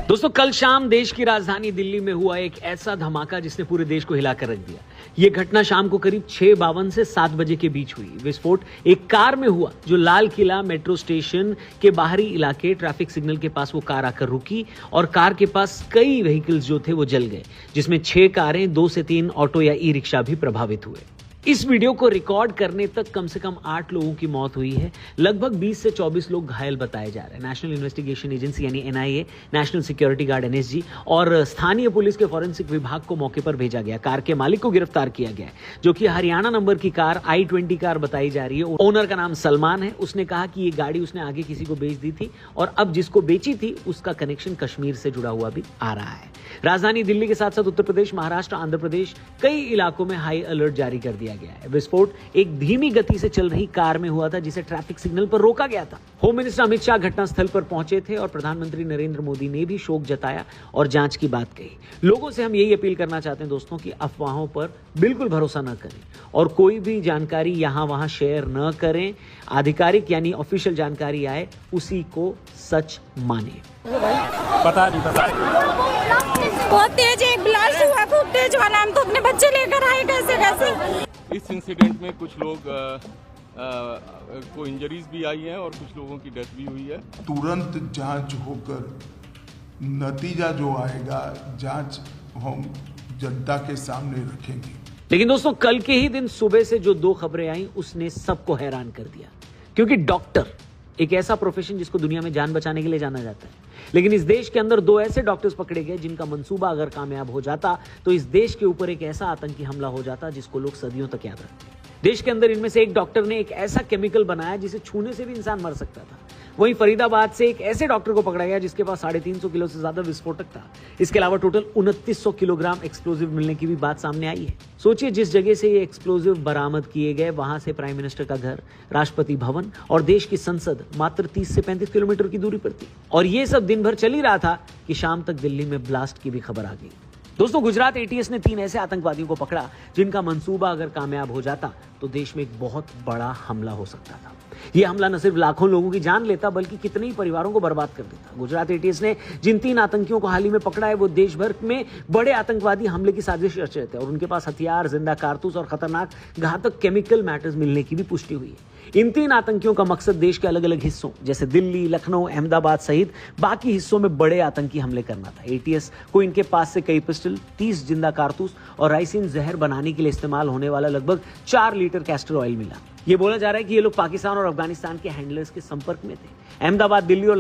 दोस्तों, कल शाम देश की राजधानी दिल्ली में हुआ एक ऐसा धमाका जिसने पूरे देश को हिलाकर रख दिया। यह घटना शाम को करीब 6:52 से 7 बजे के बीच हुई। विस्फोट एक कार में हुआ जो लाल किला मेट्रो स्टेशन के बाहरी इलाके ट्रैफिक सिग्नल के पास वो कार आकर रुकी और कार के पास कई व्हीकल्स जो थे वो जल गए, जिसमें 6 कारें, 2 से 3 ऑटो या ई रिक्शा भी प्रभावित हुए। इस वीडियो को रिकॉर्ड करने तक कम से कम 8 लोगों की मौत हुई है। लगभग 20 से 24 लोग घायल बताए जा रहे हैं। नेशनल इन्वेस्टिगेशन एजेंसी यानी NIA, national security guard NSG और स्थानीय पुलिस के फॉरेंसिक विभाग को मौके पर भेजा गया। कार के मालिक को गिरफ्तार किया गया है, जो कि हरियाणा नंबर की कार i20 कार बताई जा रही है। ओनर का नाम सलमान है। उसने कहा कि ये गाड़ी उसने आगे किसी को बेच दी थी और अब जिसको बेची थी उसका कनेक्शन कश्मीर से जुड़ा हुआ भी आ रहा है। राजधानी दिल्ली के साथ साथ उत्तर प्रदेश, महाराष्ट्र, आंध्र प्रदेश कई इलाकों में हाई अलर्ट जारी कर दिया गया है। विस्फोट एक धीमी गति से चल रही कार में हुआ था जिसे ट्रैफिक सिग्नल पर रोका गया था। होम मिनिस्टर अमित शाह घटनास्थल पर पहुंचे थे और प्रधानमंत्री नरेंद्र मोदी ने भी शोक जताया और जांच की बात कही। लोगों से हम यही अपील करना चाहते हैं दोस्तों कि अफवाहों पर बिल्कुल भरोसा न करें और कोई भी जानकारी यहां वहां शेयर न करें। आधिकारिक यानी ऑफिशियल जानकारी आए उसी को सच माने। पता नहीं बहुत तेज एक ब्लास्ट हुआ, खूब तेज वाला। हम तो अपने बच्चे लेकर आए कैसे। इस इंसिडेंट में कुछ लोग को इंजरीज भी आई है और कुछ लोगों की डेथ भी हुई है। तुरंत जांच होकर नतीजा जो आएगा जांच हम जनता के सामने रखेंगे। लेकिन दोस्तों, कल के ही दिन सुबह से जो 2 खबरें आई उसने सबको हैरान कर दिया, क्योंकि डॉक्टर एक ऐसा प्रोफेशन जिसको दुनिया में जान बचाने के लिए जाना जाता है, लेकिन इस देश के अंदर 2 ऐसे डॉक्टर्स पकड़े गए जिनका मंसूबा अगर कामयाब हो जाता तो इस देश के ऊपर एक ऐसा आतंकी हमला हो जाता जिसको लोग सदियों तक याद रखते हैं। देश के अंदर इनमें से एक डॉक्टर ने एक ऐसा केमिकल बनाया जिसे छूने से भी इंसान मर सकता था। वहीं फरीदाबाद से एक ऐसे डॉक्टर को पकड़ा गया जिसके पास 350 किलो से ज्यादा विस्फोटक था। इसके अलावा टोटल 2900 किलोग्राम एक्सप्लोजिव मिलने की भी बात सामने आई है। सोचिए, जिस जगह से ये एक्सप्लोजिव बरामद किए गए वहां से प्राइम मिनिस्टर का घर, राष्ट्रपति भवन और देश की संसद मात्र 30 से 35 किलोमीटर की दूरी पर थी। और ये सब दिन भर चल ही रहा था कि शाम तक दिल्ली में ब्लास्ट की भी खबर आ गई। दोस्तों, गुजरात ATS ने 3 ऐसे आतंकवादियों को पकड़ा जिनका मंसूबा अगर कामयाब हो जाता तो देश में एक बहुत बड़ा हमला हो सकता था। यह हमला न सिर्फ लाखों लोगों की जान लेता बल्कि कितने ही परिवारों को बर्बाद कर देता। गुजरात ATS ने जिन 3 आतंकियों को हाल ही में पकड़ा है वो देश भर में बड़े आतंकवादी हमले की साजिश रच रहे थे और उनके पास हथियार, जिंदा कारतूस और खतरनाक घातक केमिकल मैटर्स मिलने की भी पुष्टि हुई है। इन 3 आतंकियों का मकसद देश के अलग अलग हिस्सों जैसे दिल्ली, लखनऊ, अहमदाबाद सहित बाकी हिस्सों में बड़े आतंकी हमले करना था। ATS को इनके पास से कई पिस्टल, 30 जिंदा कारतूस और राइसिन जहर बनाने के लिए इस्तेमाल होने वाला लगभग 4 लीटर कैस्टर ऑयल मिला। ये बोला जा रहा है कि ये लोग पाकिस्तान और अफगानिस्तान के हैंडलर्स के संपर्क में थे। अहमदाबाद, दिल्ली और